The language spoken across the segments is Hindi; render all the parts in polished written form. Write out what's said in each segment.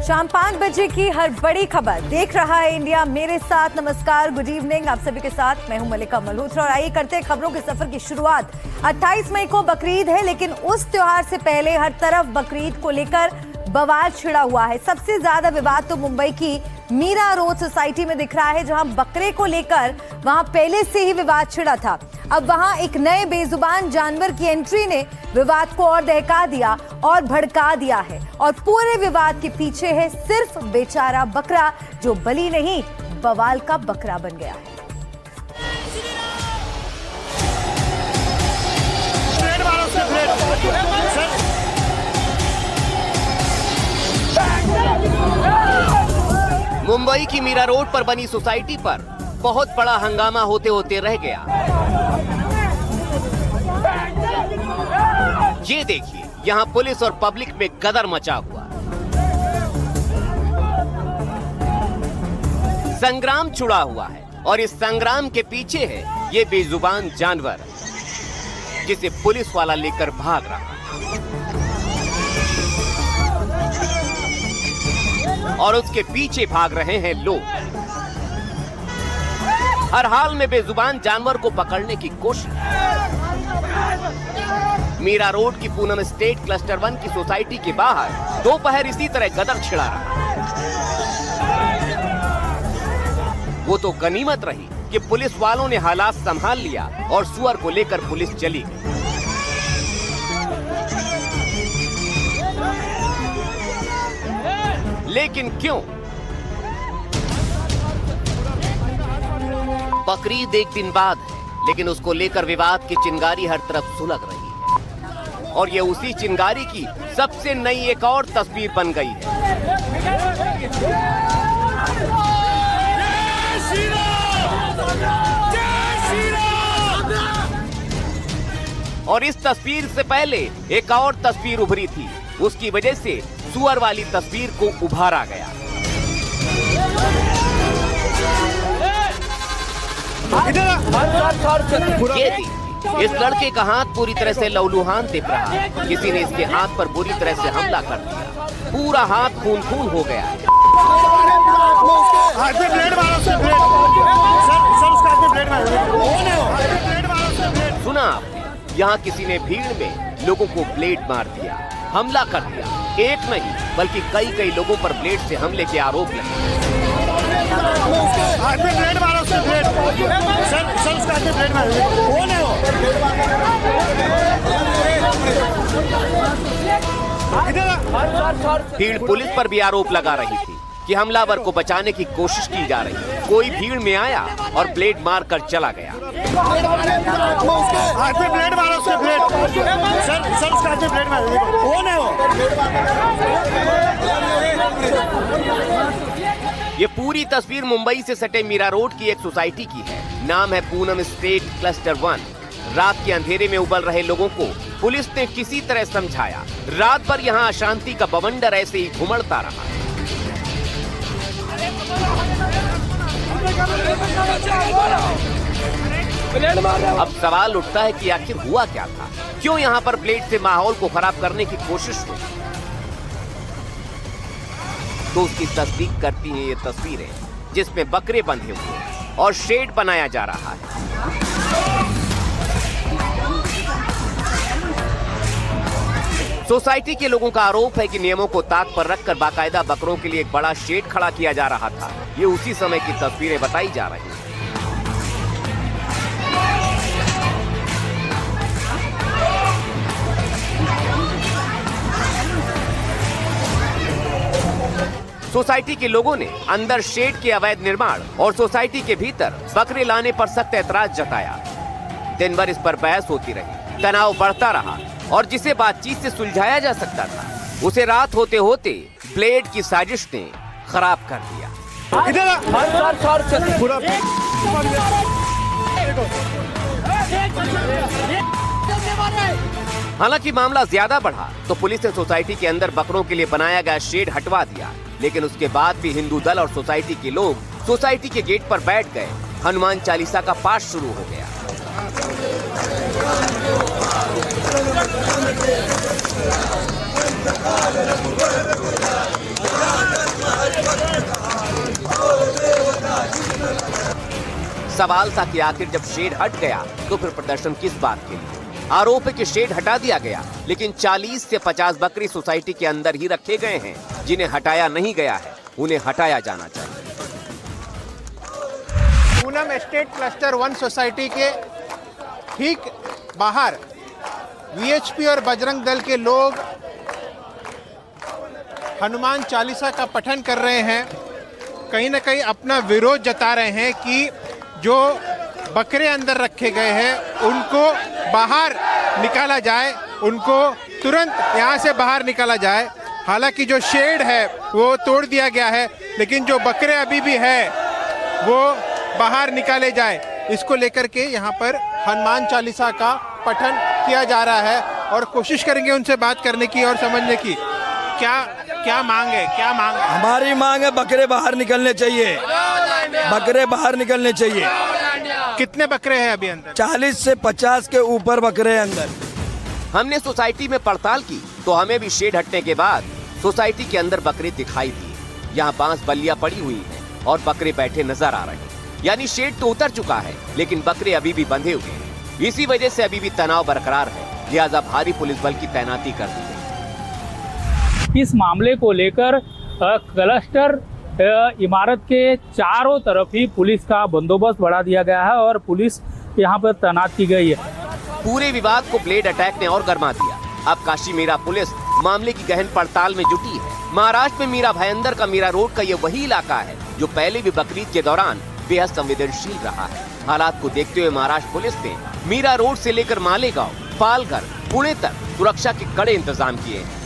शाम 5 बजे की हर बड़ी खबर देख रहा है इंडिया मेरे साथ। नमस्कार, गुड इवनिंग आप सभी के साथ। मैं हूं मलिका मल्होत्रा और आइए करते हैं खबरों के सफर की शुरुआत। 28 मई को बकरीद है, लेकिन उस त्योहार से पहले हर तरफ बकरीद को लेकर बवाल छिड़ा हुआ है। सबसे ज्यादा विवाद तो मुंबई की मीरा रोड सोसाइटी में दिख रहा है, जहां बकरे को लेकर वहां पहले से ही विवाद छिड़ा था। अब वहां एक नए बेजुबान जानवर की एंट्री ने विवाद को और दहका दिया और भड़का दिया है। और पूरे विवाद के पीछे है सिर्फ बेचारा बकरा, जो बलि नहीं बवाल का बकरा बन गया है। मुंबई की मीरा रोड पर बनी सोसाइटी पर बहुत बड़ा हंगामा होते होते रह गया। ये देखिए, यहाँ पुलिस और पब्लिक में गदर मचा हुआ। संग्राम छुड़ा हुआ है और इस संग्राम के पीछे है ये बेजुबान जानवर, जिसे पुलिस वाला लेकर भाग रहा है। और उसके पीछे भाग रहे हैं लोग। हर हाल में बेजुबान जानवर को पकड़ने की कोशिश। मीरा रोड की पूनम स्टेट क्लस्टर 1 की सोसाइटी के बाहर दोपहर इसी तरह गदर छिड़ा रहा। वो तो गनीमत रही कि पुलिस वालों ने हालात संभाल लिया और सुअर को लेकर पुलिस चली गई। लेकिन क्यों? बकरीद एक दिन बाद है, लेकिन उसको लेकर विवाद की चिंगारी हर तरफ सुलग रही है। और ये उसी चिंगारी की सबसे नई एक और तस्वीर बन गई है। और इस तस्वीर से पहले एक और तस्वीर उभरी थी। उसकी वजह से सुअर वाली तस्वीर को उभारा गया। ये देखिए, इस लड़के का हाथ पूरी तरह से लहूलुहान दिख रहा है। किसी ने इसके हाथ पर बुरी तरह से हमला कर दिया। पूरा हाथ खून खून हो गया है। सुना आपने? यहाँ किसी ने भीड़ में लोगों को ब्लेड मार दिया, हमला कर दिया। एक नहीं बल्कि कई लोगों पर ब्लेड से हमले के आरोप लगे। भीड़ पुलिस पर भी आरोप लगा रही थी कि हमलावर को बचाने की कोशिश की जा रही है। कोई भीड़ में आया और ब्लेड मारकर चला गया। ये पूरी तस्वीर मुंबई से सटे मीरा रोड की एक सोसाइटी की है। नाम है पूनम स्टेट क्लस्टर 1। रात के अंधेरे में उबल रहे लोगों को पुलिस ने किसी तरह समझाया। रात भर यहाँ अशांति का बवंडर ऐसे ही घुमड़ता रहा। अब सवाल उठता है कि आखिर हुआ क्या था? क्यों यहाँ पर ब्लेड से माहौल को खराब करने की कोशिश हुई? तो उसकी तस्दीक करती हैं ये तस्वीरें, जिसमें बकरे बंधे हुए और शेड बनाया जा रहा है। सोसाइटी के लोगों का आरोप है कि नियमों को ताक पर रखकर बाकायदा बकरों के लिए एक बड़ा शेड खड़ा किया जा रहा था। ये उसी समय की तस्वीरें बताई जा रही हैं। सोसाइटी के लोगों ने अंदर शेड के अवैध निर्माण और सोसाइटी के भीतर बकरे लाने पर सख्त ऐतराज जताया। दिन भर इस पर बहस होती रही, तनाव बढ़ता रहा और जिसे बातचीत से सुलझाया जा सकता था, उसे रात होते होते ब्लेड की साजिश ने खराब कर दिया। हालांकि मामला ज्यादा बढ़ा तो पुलिस ने सोसाइटी के अंदर बकरों के लिए बनाया गया शेड हटवा दिया। लेकिन उसके बाद भी हिंदू दल और सोसाइटी के लोग सोसाइटी के गेट पर बैठ गए। हनुमान चालीसा का पाठ शुरू हो गया। सवाल था कि आखिर जब शेड हट गया तो फिर प्रदर्शन किस बात के लिए। आरोप है कि शेड हटा दिया गया, लेकिन 40 से 50 बकरी सोसाइटी के अंदर ही रखे गए हैं। जिन्हें हटाया नहीं गया है उन्हें हटाया जाना चाहिए। पूनम एस्टेट क्लस्टर 1 सोसाइटी के ठीक बाहर वीएचपी और बजरंग दल के लोग हनुमान चालीसा का पठन कर रहे हैं। कहीं ना कहीं अपना विरोध जता रहे हैं कि जो बकरे अंदर रखे गए हैं उनको बाहर निकाला जाए, उनको तुरंत यहाँ से बाहर निकाला जाए। हालांकि जो शेड है वो तोड़ दिया गया है, लेकिन जो बकरे अभी भी है वो बाहर निकाले जाए। इसको लेकर के यहाँ पर हनुमान चालीसा का पठन किया जा रहा है और कोशिश करेंगे उनसे बात करने की और समझने की। क्या मांग है, क्या मांग है? हमारी मांग है बकरे बाहर निकलने चाहिए, बकरे बाहर निकलने चाहिए। कितने बकरे हैं अभी अंदर? 40 से 50 के ऊपर बकरे हैं अंदर। हमने सोसाइटी में पड़ताल की तो हमें भी शेड हटने के बाद सोसाइटी के अंदर बकरे दिखाई दिए। यहाँ बांस बल्लियां पड़ी हुई हैं और बकरे बैठे नजर आ रहे हैं। यानी शेड तो उतर चुका है, लेकिन बकरे अभी भी बंधे हुए हैं। इसी वजह से अभी भी तनाव बरकरार है, लिहाजा भारी पुलिस बल की तैनाती कर दी गई। इस मामले को लेकर क्लस्टर इमारत के चारों तरफ ही पुलिस का बंदोबस्त बढ़ा दिया गया है और पुलिस यहाँ पर तैनात की गई है। पूरे विवाद को ब्लेड अटैक ने और गर्मा दिया। अब काशी मीरा पुलिस मामले की गहन पड़ताल में जुटी है। महाराष्ट्र में मीरा भाईंदर का मीरा रोड का ये वही इलाका है जो पहले भी बकरीद के दौरान बेहद संवेदनशील रहा है। हालात को देखते हुए महाराष्ट्र पुलिस ने मीरा रोड से लेकर मालेगांव, पालघर, पुणे तक सुरक्षा के कड़े इंतजाम किए हैं।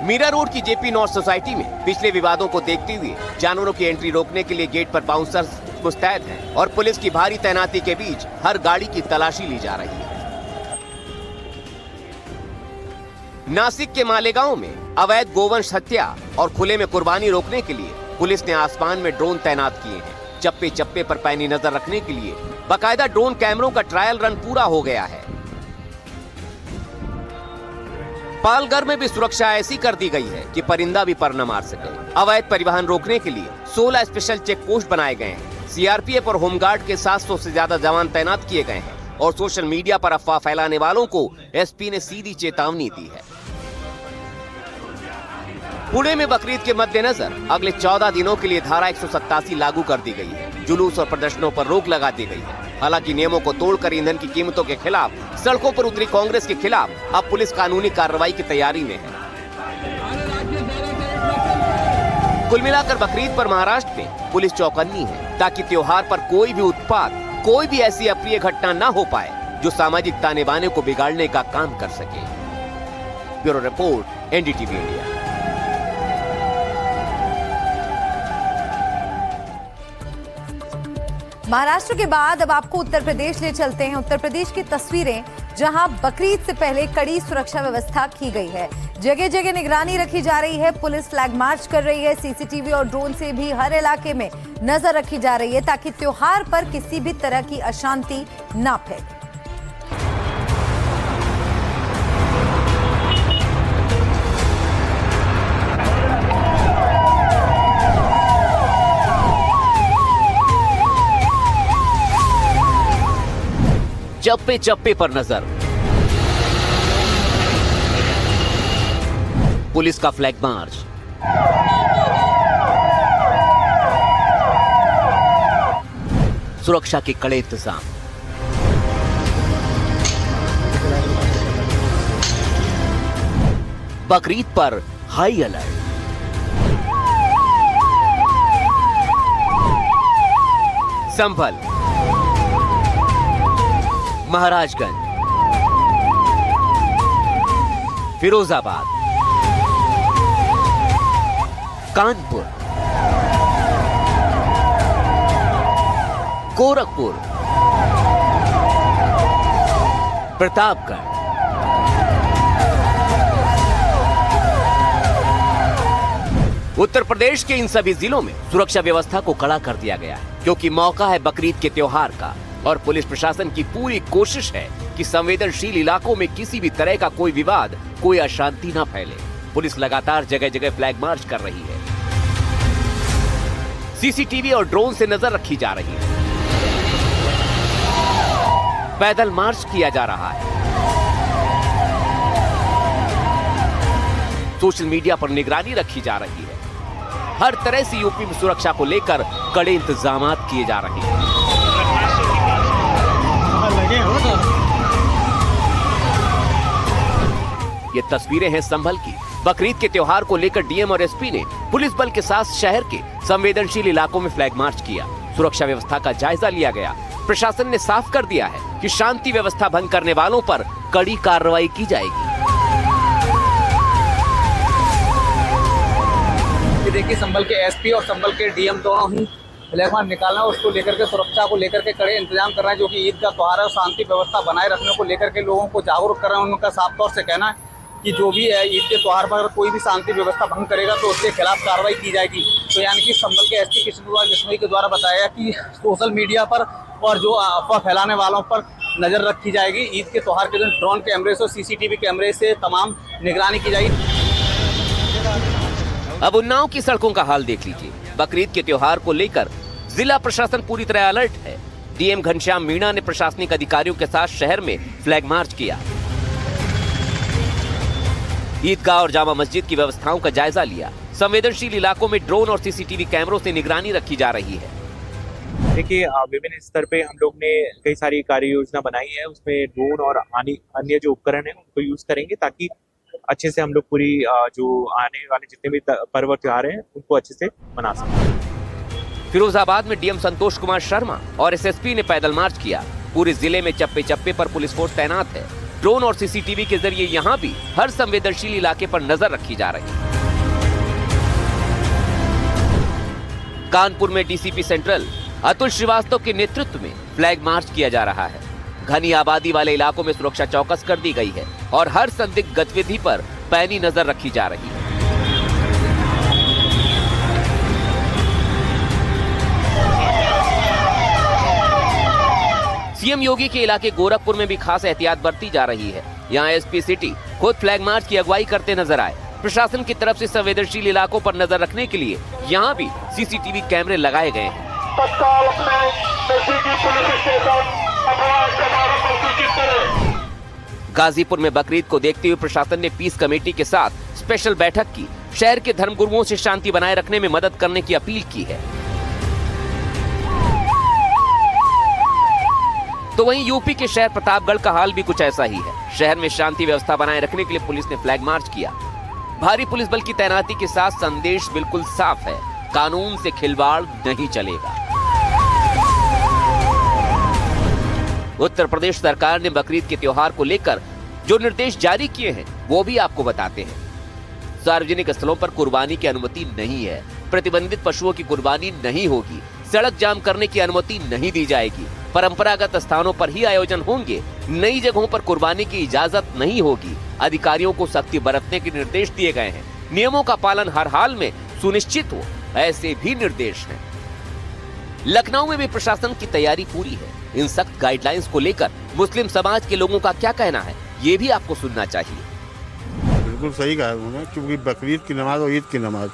मीरा रोड की जेपी नॉर्थ सोसाइटी में पिछले विवादों को देखते हुए जानवरों की एंट्री रोकने के लिए गेट पर बाउंसर्स मुस्तैद हैं और पुलिस की भारी तैनाती के बीच हर गाड़ी की तलाशी ली जा रही है। नासिक के मालेगांव में अवैध गोवंश हत्या और खुले में कुर्बानी रोकने के लिए पुलिस ने आसमान में ड्रोन तैनात किए हैं। चप्पे चप्पे पर पैनी नजर रखने के लिए बाकायदा ड्रोन कैमरों का ट्रायल रन पूरा हो गया है। पालघर में भी सुरक्षा ऐसी कर दी गई है कि परिंदा भी पर न मार सके। अवैध परिवहन रोकने के लिए 16 स्पेशल चेक पोस्ट बनाए गए हैं। सीआरपीएफ और होमगार्ड के 700 से ज्यादा जवान तैनात किए गए हैं और सोशल मीडिया पर अफवाह फैलाने वालों को एसपी ने सीधी चेतावनी दी है। पुणे में बकरीद के मद्देनजर अगले 14 दिनों के लिए धारा 187 लागू कर दी गई है। जुलूस और प्रदर्शनों पर रोक लगा दी गई है। हालांकि नियमों को तोड़कर ईंधन की कीमतों के खिलाफ सड़कों पर उतरी कांग्रेस के खिलाफ अब पुलिस कानूनी कार्रवाई की तैयारी में है। कुल मिलाकर बकरीद पर महाराष्ट्र में पुलिस चौकन्नी है ताकि त्योहार पर कोई भी उत्पात, कोई भी ऐसी अप्रिय घटना न हो पाए जो सामाजिक ताने बाने को बिगाड़ने का काम कर सके। Bureau report, NDTV India. Maharashtra के बाद अब आपको उत्तर प्रदेश ले चलते हैं। उत्तर प्रदेश की तस्वीरें जहां बकरीद से पहले कड़ी सुरक्षा व्यवस्था की गई है। जगह जगह निगरानी रखी जा रही है। पुलिस फ्लैग मार्च कर रही है। सीसीटीवी और ड्रोन से भी हर इलाके में नजर रखी जा रही है ताकि त्योहार पर किसी भी तरह की अशांति ना फैले। चप्पे चप्पे पर नजर, पुलिस का फ्लैग मार्च, सुरक्षा के कड़े इंतजाम। बकरीद पर हाई अलर्ट। संभल, महाराजगंज, फिरोजाबाद, कानपुर, गोरखपुर, प्रतापगढ़, उत्तर प्रदेश के इन सभी जिलों में सुरक्षा व्यवस्था को कड़ा कर दिया गया है क्योंकि मौका है बकरीद के त्योहार का और पुलिस प्रशासन की पूरी कोशिश है कि संवेदनशील इलाकों में किसी भी तरह का कोई विवाद, कोई अशांति न फैले। पुलिस लगातार जगह जगह फ्लैग मार्च कर रही है। सीसीटीवी और ड्रोन से नजर रखी जा रही है। पैदल मार्च किया जा रहा है। सोशल मीडिया पर निगरानी रखी जा रही है। हर तरह से यूपी में सुरक्षा को लेकर कड़े इंतजाम किए जा रहे हैं। ये तस्वीरें हैं संभल की। बकरीद के त्योहार को लेकर डीएम और एसपी ने पुलिस बल के साथ शहर के संवेदनशील इलाकों में फ्लैग मार्च किया। सुरक्षा व्यवस्था का जायजा लिया गया। प्रशासन ने साफ कर दिया है कि शांति व्यवस्था भंग करने वालों पर कड़ी कार्रवाई की जाएगी। देखिए, संभल के एसपी और संभल के डीएम दोनों ही फ्लैग मार्च निकालना है, उसको लेकर के सुरक्षा को लेकर के कड़े इंतजाम कर रहे हैं, जो कि ईद का त्योहार है और शांति व्यवस्था बनाए रखने को लेकर के लोगों को जागरूक कर रहे हैं। उनका साफ तौर से कहना है कि जो भी है ईद के त्योहार पर कोई भी शांति व्यवस्था भंग करेगा तो उसके खिलाफ कार्रवाई की जाएगी। तो यानी कि संभल के एसपी कृष्ण कुमार बिश्नोई के द्वारा बताया कि सोशल मीडिया पर और जो अफवाह फैलाने वालों पर नजर रखी जाएगी। ईद के त्योहार के दिन ड्रोन कैमरे से और सीसीटीवी कैमरे से तमाम निगरानी की जाएगी। अब उन्नाव की सड़कों का हाल देख लीजिए। बकरीद के त्योहार को लेकर जिला प्रशासन पूरी तरह अलर्ट है। डीएम घनश्याम मीणा ने प्रशासनिक अधिकारियों के साथ शहर में फ्लैग मार्च किया। ईदगाह और जामा मस्जिद की व्यवस्थाओं का जायजा लिया। संवेदनशील इलाकों में ड्रोन और सीसीटीवी कैमरों से निगरानी रखी जा रही है। देखिए, विभिन्न स्तर पे हम लोग ने कई सारी कार्य योजना बनाई है। उसमें ड्रोन और अन्य जो उपकरण है उनको यूज करेंगे ताकि अच्छे से हम लोग पूरी जो आने वाले जितने भी पर्व त्योहार हैं उनको अच्छे से मना सकें। फिरोजाबाद में डीएम संतोष कुमार शर्मा और एसएसपी ने पैदल मार्च किया। पूरे जिले में चप्पे चप्पे पर पुलिस फोर्स तैनात है। ड्रोन और सीसीटीवी के जरिए यहां भी हर संवेदनशील इलाके पर नजर रखी जा रही है। कानपुर में डीसीपी सेंट्रल अतुल श्रीवास्तव के नेतृत्व में फ्लैग मार्च किया जा रहा है। घनी आबादी वाले इलाकों में सुरक्षा चौकस कर दी गई है और हर संदिग्ध गतिविधि पर पैनी नजर रखी जा रही है। सीएम योगी के इलाके गोरखपुर में भी खास एहतियात बरती जा रही है। यहाँ एसपी सिटी खुद फ्लैग मार्च की अगुवाई करते नजर आए। प्रशासन की तरफ से संवेदनशील इलाकों पर नजर रखने के लिए यहाँ भी सीसीटीवी कैमरे लगाए गए हैं। गाजीपुर में बकरीद को देखते हुए प्रशासन ने पीस कमेटी के साथ स्पेशल बैठक की। शहर के धर्मगुरुओं से शांति बनाए रखने में मदद करने की अपील की है। तो वहीं यूपी के शहर प्रतापगढ़ का हाल भी कुछ ऐसा ही है। शहर में शांति व्यवस्था बनाए रखने के लिए पुलिस ने फ्लैग मार्च किया। भारी पुलिस बल की तैनाती के साथ संदेश बिल्कुल साफ है, कानून से खिलवाड़ नहीं चलेगा। उत्तर प्रदेश सरकार ने बकरीद के त्योहार को लेकर जो निर्देश जारी किए हैं वो भी आपको बताते हैं। सार्वजनिक स्थलों पर कुर्बानी की अनुमति नहीं है। प्रतिबंधित पशुओं की कुर्बानी नहीं होगी। सड़क जाम करने की अनुमति नहीं दी जाएगी। परंपरागत स्थानों पर ही आयोजन होंगे। नई जगहों पर कुर्बानी की इजाजत नहीं होगी। अधिकारियों को सख्ती बरतने के निर्देश दिए गए हैं। नियमों का पालन हर हाल में सुनिश्चित हो, ऐसे भी निर्देश हैं। लखनऊ में भी प्रशासन की तैयारी पूरी है। इन सख्त गाइडलाइंस को लेकर मुस्लिम समाज के लोगों का क्या कहना है, ये भी आपको सुनना चाहिए। बिल्कुल सही कहा उन्होंने, क्योंकि बकरीद की नमाज और ईद की नमाज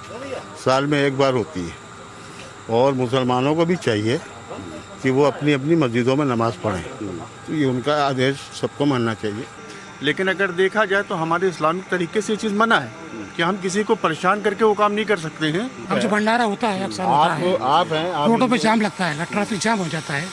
साल में एक बार होती है और मुसलमानों को भी चाहिए कि वो अपनी अपनी मस्जिदों में नमाज पढ़ें। तो ये उनका आदेश सबको मानना चाहिए। लेकिन अगर देखा जाए तो हमारे इस्लामिक तरीके से ये चीज़ मना है कि हम किसी को परेशान करके वो काम नहीं कर सकते हैं। अब जो भंडारा होता है अक्सर आप हैं, रोडों पे जाम लगता है, ट्रैफिक जाम हो जाता है,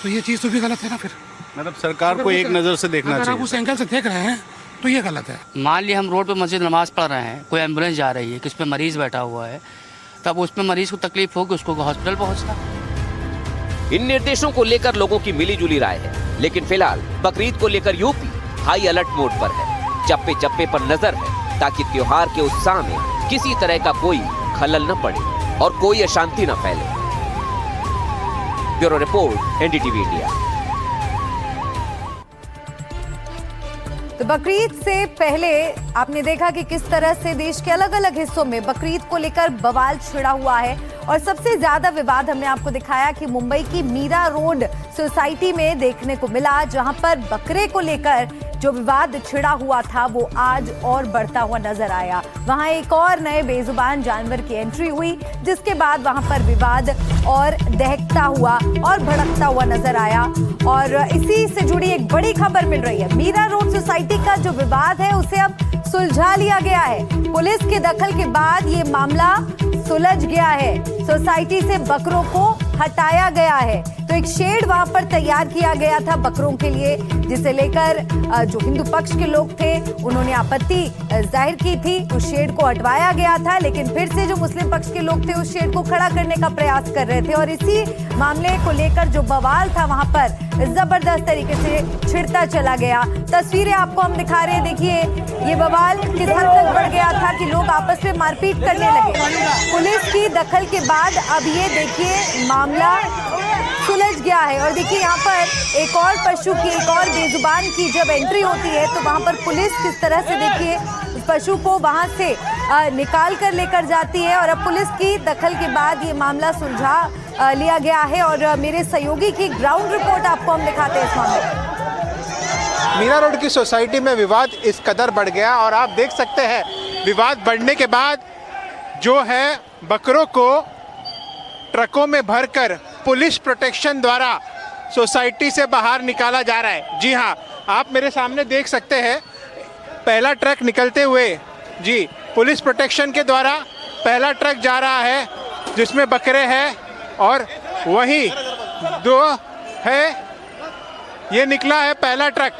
तो ये चीज़ तो भी गलत है ना। फिर मतलब सरकार को एक नज़र से देखना चाहिए। आप उस एंगल से देख रहे हैं तो ये गलत है। मान लिया हम रोड पे मस्जिद नमाज पढ़ रहे हैं, कोई एम्बुलेंस जा रही है, किस पे मरीज बैठा हुआ है, तब उस पे मरीज को तकलीफ होगी, उसको हॉस्पिटल पहुंचना। इन निर्देशों को लेकर लोगों की मिलीजुली राय है, लेकिन फिलहाल बकरीद को लेकर यूपी हाई अलर्ट मोड पर है। चप्पे चप्पे पर नजर है ताकि त्योहार के उत्साह में किसी तरह का कोई खलल न पड़े और कोई अशांति न फैले। Bureau report, NDTV India. तो बकरीद से पहले आपने देखा कि किस तरह से देश के अलग अलग हिस्सों में बकरीद को लेकर बवाल छिड़ा हुआ है और सबसे ज्यादा विवाद हमने आपको दिखाया कि मुंबई की मीरा रोड सोसाइटी में देखने को मिला, जहां पर बकरे को लेकर जो विवाद छिड़ा हुआ था वो आज और बढ़ता हुआ नजर आया। वहां एक और नए बेजुबान जानवर की एंट्री हुई, जिसके बाद वहां पर विवाद और दहकता हुआ और भड़कता हुआ नजर आया। और इसी से जुड़ी एक बड़ी खबर मिल रही है। मीरा रोड सोसाइटी का जो विवाद है उसे अब सुलझा लिया गया है। पुलिस के दखल के बाद ये मामला सुलझ गया है। सोसाइटी से बकरों को हटाया गया है। तो एक शेड वहां पर तैयार किया गया था बकरों के लिए, जिसे लेकर जो हिंदू पक्ष के लोग थे उन्होंने आपत्ति जाहिर की थी। उस शेड को हटवाया गया था, लेकिन फिर से जो मुस्लिम पक्ष के लोग थे उस शेड को खड़ा करने का प्रयास कर रहे थे। और इसी मामले को लेकर जो बवाल था वहां पर जबरदस्त तरीके से छिड़ता चला गया। तस्वीरें आपको हम दिखा रहे हैं। देखिए ये बवाल किस हद तक बढ़ गया था कि लोग आपस में मारपीट करने लगे। पुलिस की दखल के बाद अब ये देखिए मामला सुलझ गया है। और देखिए यहाँ पर एक और पशु की, एक और बेजुबान की जब एंट्री होती है तो वहाँ पर पुलिस किस तरह से देखिए उस पशु को वहाँ से निकाल कर लेकर जाती है। और अब पुलिस की दखल के बाद ये मामला सुलझा लिया गया है। और मेरे सहयोगी की ग्राउंड रिपोर्ट आपको हम दिखाते हैं इस मामले में। मीरा रोड की सोसाइटी में विवाद इस कदर बढ़ गया और आप देख सकते हैं विवाद बढ़ने के बाद जो है बकरों को ट्रकों में भरकर पुलिस प्रोटेक्शन द्वारा सोसाइटी से बाहर निकाला जा रहा है। जी हाँ, आप मेरे सामने देख सकते हैं पहला ट्रक निकलते हुए, जी पुलिस प्रोटेक्शन के द्वारा पहला ट्रक जा रहा है जिसमें बकरे हैं और वहीं दो है। ये निकला है पहला ट्रक,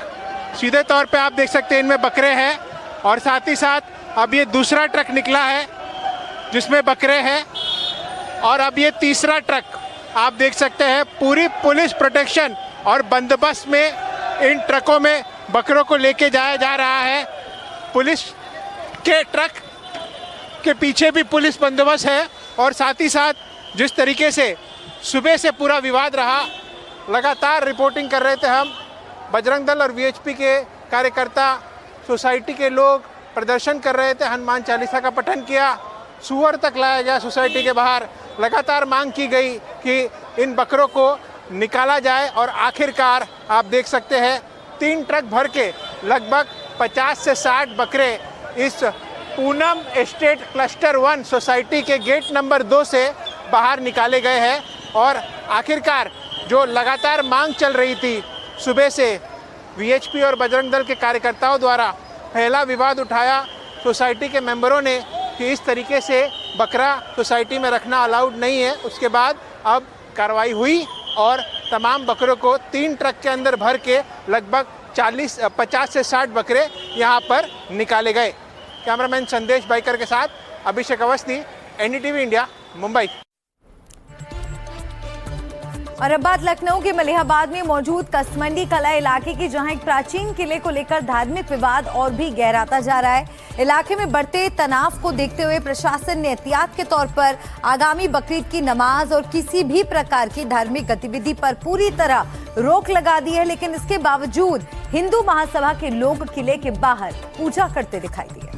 सीधे तौर पे आप देख सकते हैं इनमें बकरे हैं। और साथ ही साथ अब ये दूसरा ट्रक निकला है जिसमें बकरे हैं। और अब ये तीसरा ट्रक आप देख सकते हैं पूरी पुलिस प्रोटेक्शन और बंदोबस्त में इन ट्रकों में बकरों को लेके जाया जा रहा है। पुलिस के ट्रक के पीछे भी पुलिस बंदोबस्त है। और साथ ही साथ जिस तरीके से सुबह से पूरा विवाद रहा, लगातार रिपोर्टिंग कर रहे थे हम, बजरंग दल और वीएचपी के कार्यकर्ता, सोसाइटी के लोग प्रदर्शन कर रहे थे, हनुमान चालीसा का पठन किया, सुअर तक लाया गया सोसाइटी के बाहर। लगातार मांग की गई कि इन बकरों को निकाला जाए। और आखिरकार आप देख सकते हैं 3 ट्रक भर के लगभग 50 से 60 बकरे इस पूनम एस्टेट क्लस्टर 1 सोसाइटी के गेट नंबर 2 से बाहर निकाले गए हैं। और आखिरकार जो लगातार मांग चल रही थी सुबह से, वीएचपी और बजरंग दल के कार्यकर्ताओं द्वारा पहला विवाद उठाया सोसाइटी के मेंबरों ने कि इस तरीके से बकरा सोसाइटी में रखना अलाउड नहीं है। उसके बाद अब कार्रवाई हुई और तमाम बकरों को 3 ट्रक के अंदर भर के लगभग 50 से 60 बकरे यहाँ पर निकाले गए। कैमरामैन संदेश बाइकर के साथ अभिषेक अवस्थी, एनडीटीवी इंडिया, मुंबई। और अब बात लखनऊ के मलिहाबाद में मौजूद कसमंडी कला इलाके की, जहां एक प्राचीन किले को लेकर धार्मिक विवाद और भी गहराता जा रहा है। इलाके में बढ़ते तनाव को देखते हुए प्रशासन ने एहतियात के तौर पर आगामी बकरीद की नमाज और किसी भी प्रकार की धार्मिक गतिविधि पर पूरी तरह रोक लगा दी है। लेकिन इसके बावजूद हिंदू महासभा के लोग किले के बाहर पूजा करते दिखाई दिए।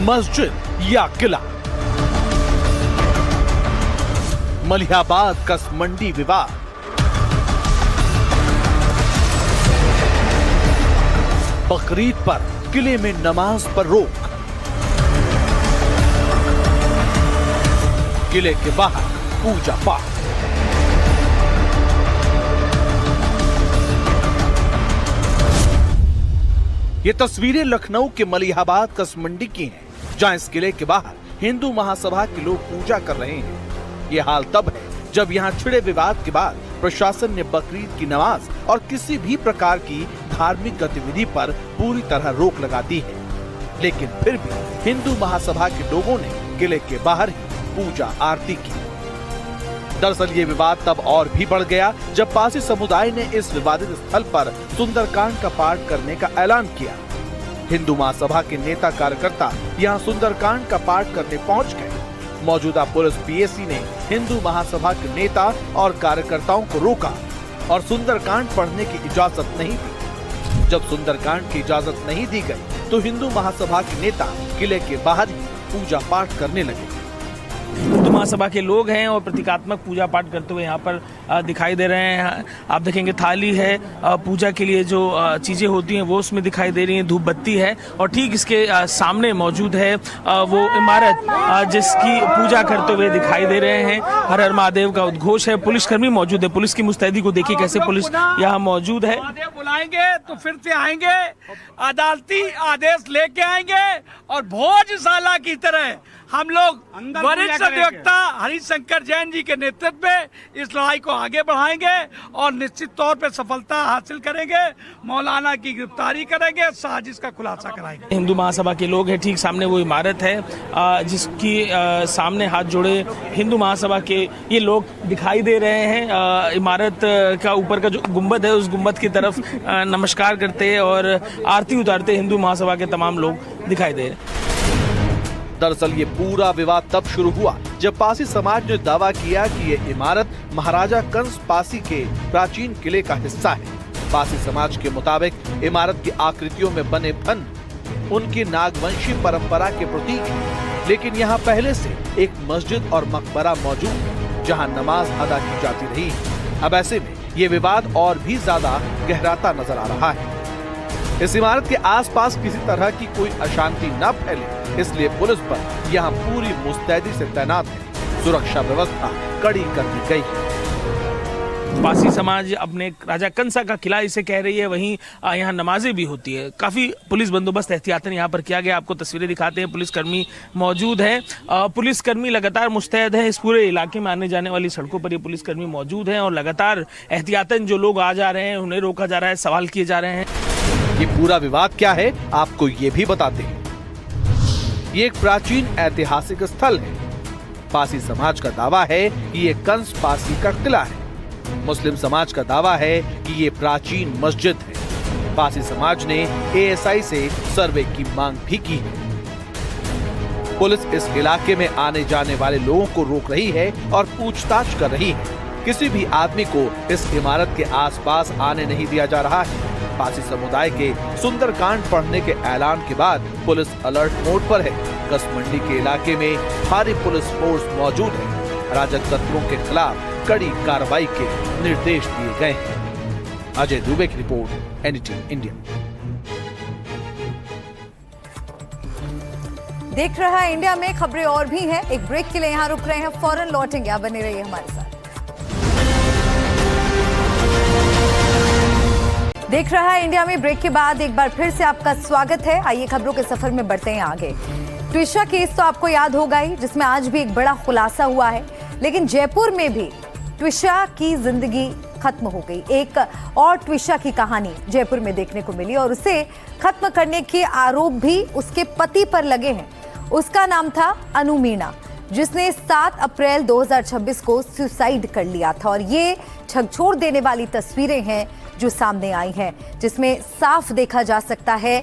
मस्जिद या किला, मलिहाबाद कसमंडी विवाद। बकरीद पर किले में नमाज पर रोक, किले के बाहर पूजा पाठ। ये तस्वीरें लखनऊ के मलिहाबाद कसमंडी की हैं, जहां इस किले के बाहर हिंदू महासभा के लोग पूजा कर रहे हैं। ये हाल तब है जब यहां छिड़े विवाद के बाद प्रशासन ने बकरीद की नमाज और किसी भी प्रकार की धार्मिक गतिविधि पर पूरी तरह रोक लगा दी है। लेकिन फिर भी हिंदू महासभा के लोगों ने किले के बाहर ही पूजा आरती की। दरअसल ये विवाद तब और भी बढ़ गया जब पारसी समुदाय ने इस विवादित स्थल पर सुंदरकांड का पाठ करने का ऐलान किया। हिंदू महासभा के नेता कार्यकर्ता यहाँ सुंदरकांड का पाठ करने पहुँच गए। मौजूदा पुलिस पीएसी ने हिंदू महासभा के नेता और कार्यकर्ताओं को रोका और सुंदरकांड पढ़ने की इजाजत नहीं दी। जब सुंदरकांड की इजाजत नहीं दी गई तो हिंदू महासभा के नेता किले के बाहर ही पूजा पाठ करने लगे। हिंदू महासभा के लोग हैं और प्रतीकात्मक पूजा पाठ करते हुए यहाँ पर दिखाई दे रहे हैं। आप देखेंगे थाली है, पूजा के लिए जो चीज़ें होती हैं वो उसमें दिखाई दे रही हैं, धूप बत्ती है और ठीक इसके सामने मौजूद है वो इमारत जिसकी पूजा करते हुए दिखाई दे रहे हैं। हर हर महादेव का उद्घोष है। पुलिसकर्मी मौजूद है। पुलिस की मुस्तैदी को देखिए कैसे पुलिस यहाँ मौजूद है। बुलाएंगे तो फिर से आएंगे, अदालती आदेश लेके आएंगे और भोजशाला की तरह हम लोग वरिष्ठ अधिवक्ता हरिशंकर जैन जी के नेतृत्व में इस लड़ाई को आगे बढ़ाएंगे और निश्चित तौर पर सफलता हासिल करेंगे। मौलाना की गिरफ्तारी करेंगे, साजिश का खुलासा कराएंगे। हिंदू महासभा के लोग हैं। ठीक सामने वो इमारत है जिसकी सामने हाथ जोड़े हिंदू महासभा के ये लोग दिखाई दे रहे हैं। इमारत का ऊपर का जो गुंबद है उस गुंबद की तरफ नमस्कार करते और आरती उतारते हिंदू महासभा के तमाम लोग दिखाई दे रहे हैं। दरअसल ये पूरा विवाद तब शुरू हुआ जब पासी समाज ने दावा किया कि ये इमारत महाराजा कंस पासी के प्राचीन किले का हिस्सा है। पासी समाज के मुताबिक इमारत की आकृतियों में बने फन उनकी नागवंशी परंपरा के प्रतीक है, लेकिन यहाँ पहले से एक मस्जिद और मकबरा मौजूद है जहाँ नमाज अदा की जाती रही है। अब ऐसे में ये विवाद और भी ज्यादा गहराता नजर आ रहा है। इस इमारत के आसपास किसी तरह की कोई अशांति न फैले इसलिए पुलिस पर यहाँ पूरी मुस्तैदी से तैनात है। सुरक्षा व्यवस्था कड़ी कर दी गई है। पासी समाज अपने राजा कंसा का किला इसे कह रही है। वहीं यहाँ नमाजें भी होती है। काफी पुलिस बंदोबस्त एहतियातन यहाँ पर किया गया। आपको तस्वीरें दिखाते हैं। पुलिसकर्मी मौजूद हैं। पुलिसकर्मी लगातार मुस्तैद है। इस पूरे इलाके में आने जाने वाली सड़कों पर ये पुलिसकर्मी मौजूद हैं और लगातार एहतियातन जो लोग आ जा रहे हैं उन्हें रोका जा रहा है, सवाल किए जा रहे हैं। ये पूरा विवाद क्या है आपको ये भी बताते हैं। ये एक प्राचीन ऐतिहासिक स्थल है। पासी समाज का दावा है कि ये कंस पासी का किला है। मुस्लिम समाज का दावा है कि ये प्राचीन मस्जिद है। पासी समाज ने एएसआई से सर्वे की मांग भी की है। पुलिस इस इलाके में आने जाने वाले लोगों को रोक रही है और पूछताछ कर रही है। किसी भी आदमी को इस इमारत के आसपास आने नहीं दिया जा रहा है। पासी समुदाय के सुंदरकांड पढ़ने के ऐलान के बाद पुलिस अलर्ट मोड पर है। कसमंडी के इलाके में भारी पुलिस फोर्स मौजूद है। अराजक तत्वों के खिलाफ कड़ी कार्रवाई के निर्देश दिए गए हैं। अजय दुबे की रिपोर्ट, एनडीटीवी इंडिया। देख रहा है इंडिया में खबरें और भी हैं। एक ब्रेक के लिए यहाँ रुक रहे हैं, फौरन लौटेंगे। आप बने रहिए हमारे साथ। देख रहा है इंडिया में ब्रेक के बाद एक बार फिर से आपका स्वागत है। आइए खबरों के सफर में बढ़ते हैं आगे। ट्विशा केस तो आपको याद होगा ही, जिसमें आज भी एक बड़ा खुलासा हुआ है। लेकिन जयपुर में भी ट्विशा की जिंदगी खत्म हो गई। एक और ट्विशा की कहानी जयपुर में देखने को मिली और उसे खत्म करने के आरोप भी उसके पति पर लगे हैं। उसका नाम था अनु मीणा, जिसने 7 अप्रैल 2026 को सुसाइड कर लिया था। और ये झकझोर देने वाली तस्वीरें हैं जो सामने आई हैं, जिसमें साफ देखा जा सकता है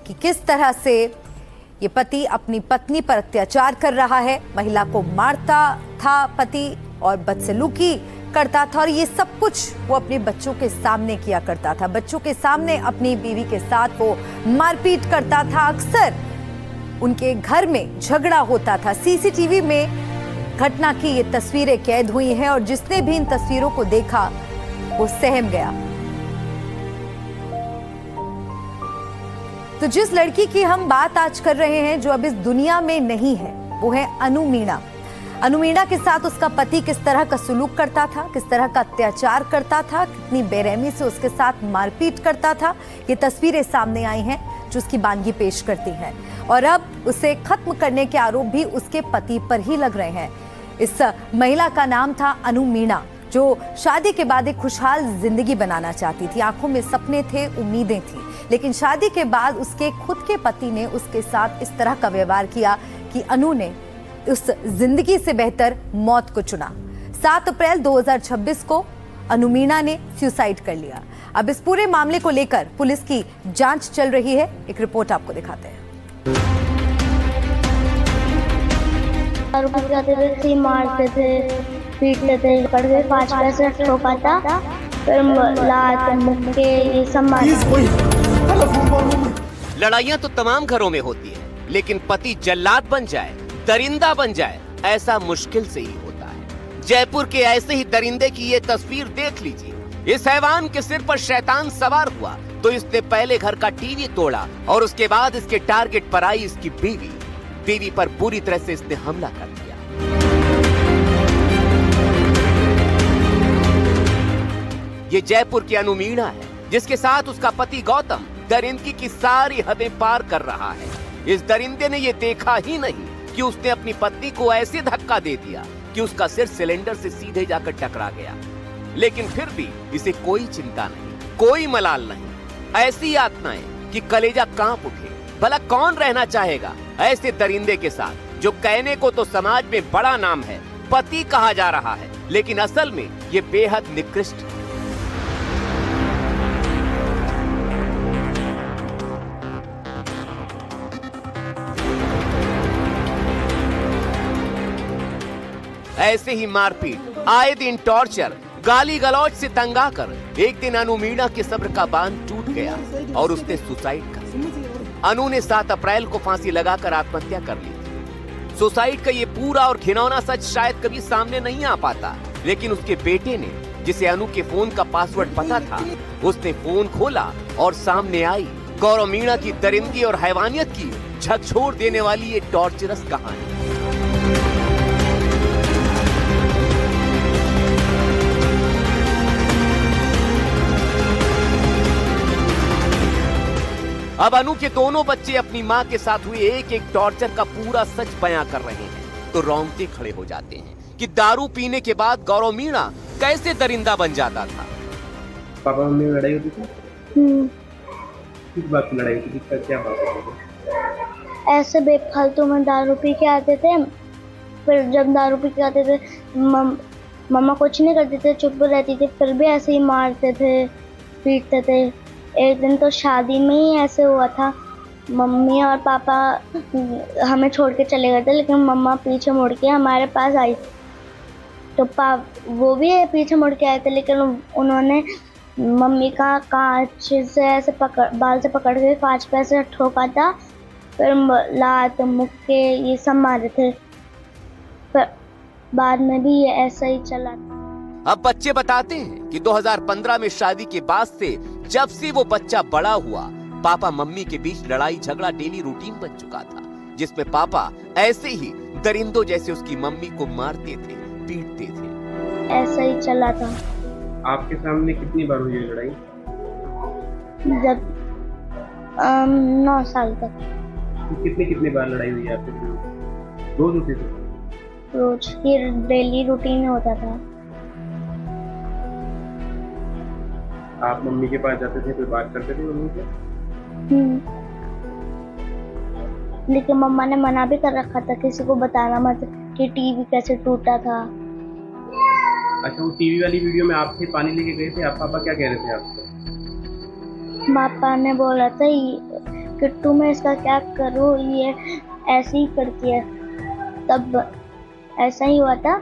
कि किस तरह से ये पति अपनी पत्नी पर अत्याचार कर रहा है। महिला को मारता था पति और बदसलूकी करता था और ये सब कुछ वो अपने बच्चों के सामने किया करता था। बच्चों के सामने अपनी बीवी के साथ वो मारपीट करता था। अक्सर उनके घर में झगड़ा होता था। सीसीटीवी में घटना की ये तस्वीरें कैद हुई हैं और जिसने भी इन तस्वीरों को देखा वो सहम गया। तो जिस लड़की की हम बात आज कर रहे हैं, जो अब इस दुनिया में नहीं है, वो है अनु मीणा। अनु मीणा के साथ उसका पति किस तरह का सुलूक करता था, किस तरह का अत्याचार करता था, कितनी बेरहमी से उसके साथ मारपीट करता था, ये तस्वीरें सामने आई हैं जो उसकी बानगी पेश करती हैं। और अब उसे खत्म करने के आरोप भी उसके पति पर ही लग रहे हैं। इस महिला का नाम था अनु मीणा, जो शादी के बाद एक खुशहाल जिंदगी बनाना चाहती थी। आंखों में सपने थे, उम्मीदें थी, लेकिन शादी के बाद उसके खुद के पति ने उसके साथ इस तरह का व्यवहार किया कि अनु ने उस जिंदगी से बेहतर मौत को चुना। 7 अप्रैल 2026 को अनु मीणा ने सुसाइड कर लिया। अब इस पूरे मामले को लेकर पुलिस की जांच चल रही है। एक रिपोर्ट आपको दिखाते हैं। दारू पी के आते थे, सी मारते थे, पीटते थे, पकड़ के 5 पैसे ठोका था, फिर लात मुक्के ये सब मारते। लड़ाइयाँ तो तमाम घरों में होती है, लेकिन पति जल्लाद बन जाए, दरिंदा बन जाए, ऐसा मुश्किल से ही होता है। जयपुर के ऐसे ही दरिंदे की ये तस्वीर देख लीजिए। इस हैवान के सिर पर शैतान सवार हुआ तो इसने पहले घर का टीवी तोड़ा और उसके बाद इसके टारगेट पर आई इसकी बीवी। बीवी पर बुरी तरह से इसने हमला कर दिया। ये जयपुर की अनु मीणा है, जिसके साथ उसका पति गौतम दरिंदगी की सारी हदें पार कर रहा है। इस दरिंदे ने ये देखा ही नहीं कि उसने अपनी पत्नी को ऐसे धक्का दे दिया कि उसका सिर सिलेंडर से सीधे जाकर टकरा गया। लेकिन फिर भी इसे कोई चिंता नहीं, कोई मलाल नहीं। ऐसी यातनाएं कि कलेजा कांप उठे। भला कौन रहना चाहेगा ऐसे दरिंदे के साथ, जो कहने को तो समाज में बड़ा नाम है, पति कहा जा रहा है, लेकिन असल में ये बेहद निकृष्ट है। ऐसे ही मारपीट, आए दिन टॉर्चर, गाली गलौज से तंग आकर एक दिन अनु मीणा के सब्र का बांध टूट गया और उसने सुसाइड कर लिया। अनु ने 7 अप्रैल को फांसी लगाकर आत्महत्या कर ली। सुसाइड का ये पूरा और घिनौना सच शायद कभी सामने नहीं आ पाता, लेकिन उसके बेटे ने, जिसे अनु के फोन का पासवर्ड पता था, उसने फोन खोला और सामने आई गौरव मीणा की दरिंदगी और हैवानियत की झकझोर देने वाली ये टॉर्चरस कहानी। अब अनु के दोनों बच्चे अपनी मां के साथ हुए एक एक टॉर्चर का पूरा सच बयां कर रहे हैं तो रोंगटे खड़े हो जाते हैं कि दारू पीने के बाद गौरव मीणा कैसे दरिंदा बन जाता था। पापा मम्मी में लड़ाई होती थी? किस बात की लड़ाई होती थी? क्या बात होती? ऐसे बेफालतू में दारू पी के आते थे। फिर जब दारू पी के आते थे, मम्मा कुछ नहीं करते थे, चुप रहती थी, फिर भी ऐसे ही मारते थे, पीटते थे। एक दिन तो शादी में ही ऐसे हुआ था, मम्मी और पापा हमें छोड़ के चले गए थे, लेकिन मम्मा पीछे मुड़ के हमारे पास आई तो वो भी पीछे मुड़ के आए थे, लेकिन उन्होंने मम्मी का कांच से ऐसे बाल से पकड़ के कांच पे ऐसे ठोका था, फिर लात मुक्के ये सब मारे थे। फिर बाद में भी ये ऐसा ही चला। अब बच्चे बताते हैं कि 2015 में शादी के बाद से जब से वो बच्चा बड़ा हुआ, पापा मम्मी के बीच लड़ाई झगड़ा डेली रूटीन बन चुका था, जिसमें पापा ऐसे ही दरिंदों जैसे उसकी मम्मी को मारते थे, पीटते थे। ऐसा ही चला था। आपके सामने कितनी बार हुई लड़ाई? जब 9 साल तक। कितनी बार लड़ाई हुई आपके? रोज होती थी? रोज की डेली रूटीन होता था। आप मम्मी के पास जाते थे, कोई बात करते थे मम्मी से? लेकिन मम्मा ने मना भी कर रखा था किसी को बताना मत कि टीवी कैसे टूटा था। अच्छा, वो टीवी वाली वीडियो में आप थे, पानी लेके गए थे, आप पापा क्या कह रहे थे आपको? पापा ने बोला था किट्टू मैं इसका क्या करूँ, ये ऐसे ही करती है। तब ऐसा ही हुआ था।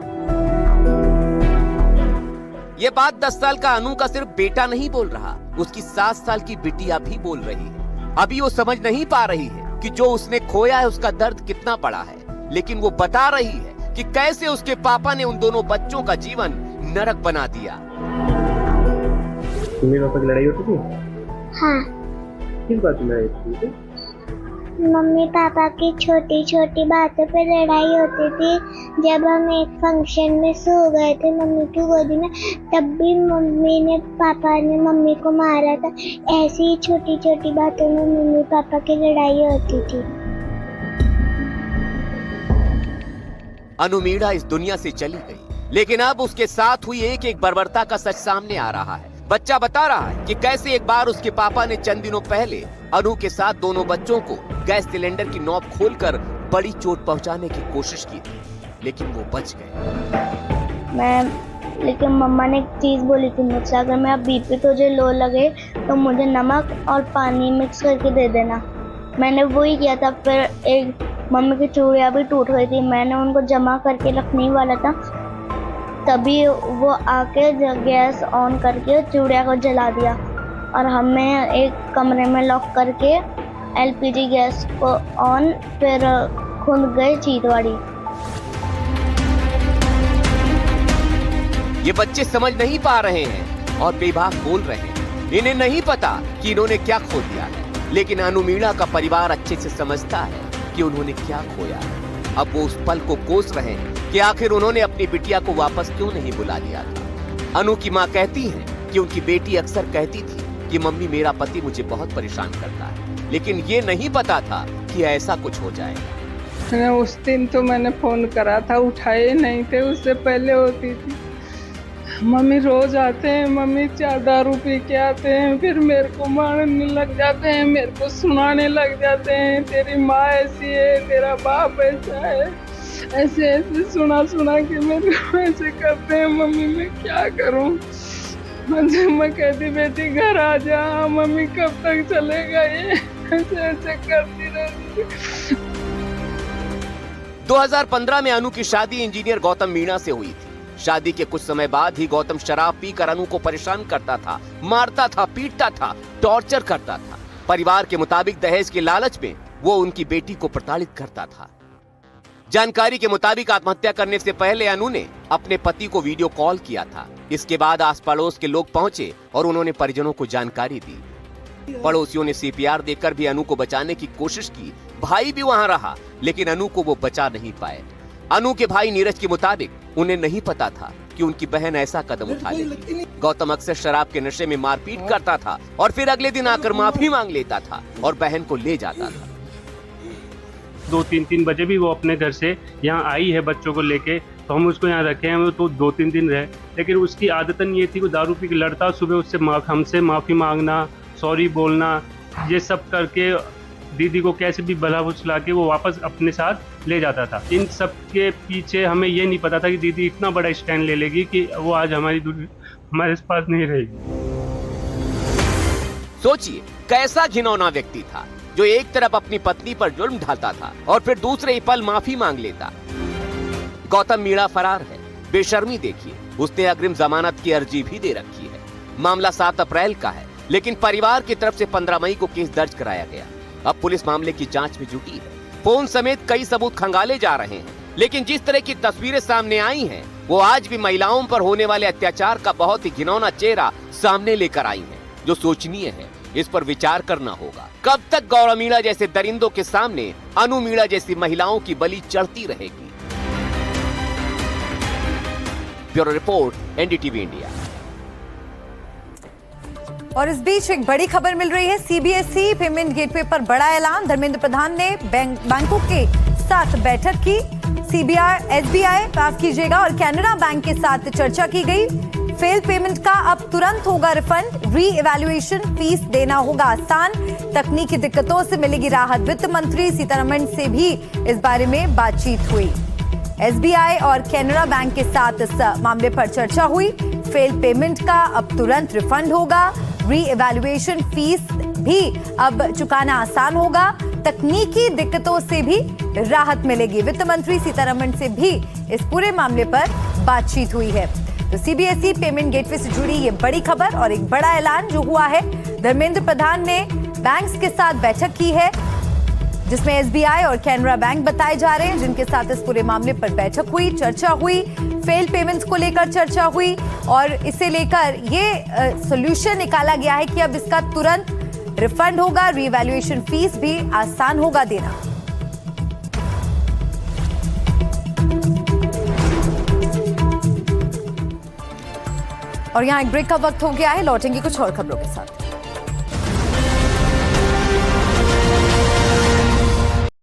ये बात 10 साल का अनु का सिर्फ बेटा नहीं बोल रहा, उसकी 7 साल की बिटिया भी बोल रही है। अभी वो समझ नहीं पा रही है कि जो उसने खोया है उसका दर्द कितना बड़ा है, लेकिन वो बता रही है कि कैसे उसके पापा ने उन दोनों बच्चों का जीवन नरक बना दिया। तुम्हें पापा की लड़ाई होती थी? हाँ। किस बात की लड़ाई होती थी? मम्मी पापा की छोटी छोटी बातों पे लड़ाई होती थी। जब हम एक फंक्शन में सो गए थे मम्मी की गोदी में, तब भी पापा ने मम्मी को मारा था। ऐसी ही छोटी छोटी बातों में मम्मी पापा की लड़ाई होती थी। अनु मीणा इस दुनिया से चली गई, लेकिन अब उसके साथ हुई एक एक बर्बरता का सच सामने आ रहा है। बच्चा बता रहा है कि कैसे एक बार उसके पापा ने चंद दिनों पहले अनु के साथ दोनों बच्चों को गैस सिलेंडर की नोक खोलकर बड़ी चोट पहुंचाने की कोशिश की थी, लेकिन वो बच गए। लेकिन मम्मा ने एक चीज बोली थी मुझसे, अगर मेरा बीपी तुझे लो लगे तो मुझे नमक और पानी मिक्स करके दे देना। मैंने वही किया था। फिर एक मम्मी की चूड़ियाँ भी टूट गई थी। मैंने उनको जमा करके रखने ही वाला था, तभी वो आके गैस ऑन करके चूड़िया को जला दिया और हमें एक कमरे में लॉक करके एलपीजी गैस को ऑन, फिर खुद गए चीतवाड़ी। ये बच्चे समझ नहीं पा रहे हैं और बेबाक बोल रहे हैं। इन्हें नहीं पता कि इन्होंने क्या खो दिया है, लेकिन अनु मीणा का परिवार अच्छे से समझता है कि उन्होंने क्या खोया है। अब वो उस पल को कोस रहे हैं कि आखिर उन्होंने अपनी बिटिया को वापस क्यों नहीं बुला लिया था। अनु की माँ कहती है कि उनकी बेटी अक्सर कहती थी कि मम्मी मेरा पति मुझे बहुत परेशान करता है, लेकिन ये नहीं पता था कि ऐसा कुछ हो जाएगा। उस दिन तो मैंने फोन करा था, उठाए नहीं थे, उससे पहले होती थी। मम्मी रोज आते हैं, मम्मी 4 दारू पी के आते हैं, फिर मेरे को मारने लग जाते हैं, मेरे को सुनाने लग जाते हैं, तेरी माँ ऐसी है, तेरा बाप ऐसा है, ऐसे ऐसे सुना के मेरे को ऐसे करते हैं। मम्मी मैं क्या करूं? मैं कहती बेटी घर आ जा, मम्मी कब तक चलेगा ये, ऐसे ऐसे करती रहती। 2015 में अनु की शादी इंजीनियर गौतम मीणा से हुई थी। शादी के कुछ समय बाद ही गौतम शराब पीकर अनु को परेशान करता था, मारता था, पीटता था, टॉर्चर करता था। परिवार के मुताबिक दहेज के लालच में वो उनकी बेटी को प्रताड़ित करता था। जानकारी के मुताबिक आत्महत्या करने से पहले अनु ने अपने पति को वीडियो कॉल किया था। इसके बाद आस पड़ोस के लोग पहुंचे और उन्होंने परिजनों को जानकारी दी। पड़ोसियों ने सीपीआर देकर भी अनु को बचाने की कोशिश की। भाई भी वहां रहा, लेकिन अनु को वो बचा नहीं पाए। अनु के भाई नीरज के मुताबिक उन्हें नहीं पता था कि उनकी बहन ऐसा कदम उठा लेगी। गौतम अक्सर शराब के नशे में मारपीट करता था और फिर अगले दिन आकर माफी मांग लेता था और बहन को ले जाता था। 2-3 बजे भी वो अपने घर से यहाँ आई है बच्चों को लेके, तो हम उसको यहाँ रखे हैं। वो तो 2-3 दिन रहे, लेकिन उसकी आदतन ये थी, वो दारू पी के लड़ता, सुबह उससे हमसे माफ़ी मांगना, सॉरी बोलना, ये सब करके दीदी को कैसे भी भला फुसला के वो वापस अपने साथ ले जाता था। इन सब के पीछे हमें ये नहीं पता था कि दीदी इतना बड़ा स्टैंड ले लेगी कि वो आज हमारे पास नहीं रहेगी। सोचिए कैसा घिनौना व्यक्ति था जो एक तरफ अपनी पत्नी पर जुल्म ढालता था और फिर दूसरे ही पल माफी मांग लेता। गौतम मीणा फरार है। बेशर्मी देखिए, उसने अग्रिम जमानत की अर्जी भी दे रखी है। मामला 7 अप्रैल का है, लेकिन परिवार की तरफ से 15 मई को केस दर्ज कराया गया। अब पुलिस मामले की जांच में जुटी है। फोन समेत कई सबूत खंगाले जा रहे हैं, लेकिन जिस तरह की तस्वीरें सामने आई हैं, वो आज भी महिलाओं पर होने वाले अत्याचार का बहुत ही घिनौना चेहरा सामने लेकर आई हैं, जो सोचनीय है। इस पर विचार करना होगा। कब तक गौरव मीणा जैसे दरिंदों के सामने अनु मीणा जैसी महिलाओं की बलि चढ़ती रहेगी? Bureau report, NDTV India. और इस बीच एक बड़ी खबर मिल रही है। सीबीएसई पेमेंट गेटवे पर बड़ा ऐलान। धर्मेंद्र प्रधान ने बैंकों के साथ बैठक की। एसबीआई माफ कीजिएगा और कैनरा बैंक के साथ चर्चा की गई। फेल पेमेंट का अब तुरंत होगा रिफंड। री इवैल्यूएशन फीस देना होगा आसान। तकनीकी दिक्कतों से मिलेगी राहत। वित्त मंत्री सीतारमण से भी इस बारे में बातचीत हुई। एसबीआई और कैनरा बैंक के साथ इस मामले पर चर्चा हुई। फेल पेमेंट का अब तुरंत रिफंड होगा। री इवैल्यूएशन फीस भी अब चुकाना आसान होगा। तकनीकी दिक्कतों से भी राहत मिलेगी। वित्त मंत्री सीतारमण से भी इस पूरे मामले पर बातचीत हुई है। तो सीबीएसई पेमेंट गेटवे से जुड़ी ये बड़ी खबर और एक बड़ा ऐलान जो हुआ है। धर्मेंद्र प्रधान ने बैंक्स के साथ बैठक की है, जिसमें एसबीआई और कैनरा बैंक बताए जा रहे हैं, जिनके साथ इस पूरे मामले पर बैठक हुई, चर्चा हुई। फेल पेमेंट्स को लेकर चर्चा हुई और इसे लेकर ये सॉल्यूशन निकाला गया है कि अब इसका तुरंत रिफंड होगा। रीवैल्यूएशन फीस भी आसान होगा देना। और यहाँ एक ब्रेक का वक्त हो गया है। लौटेंगे कुछ और खबरों के साथ।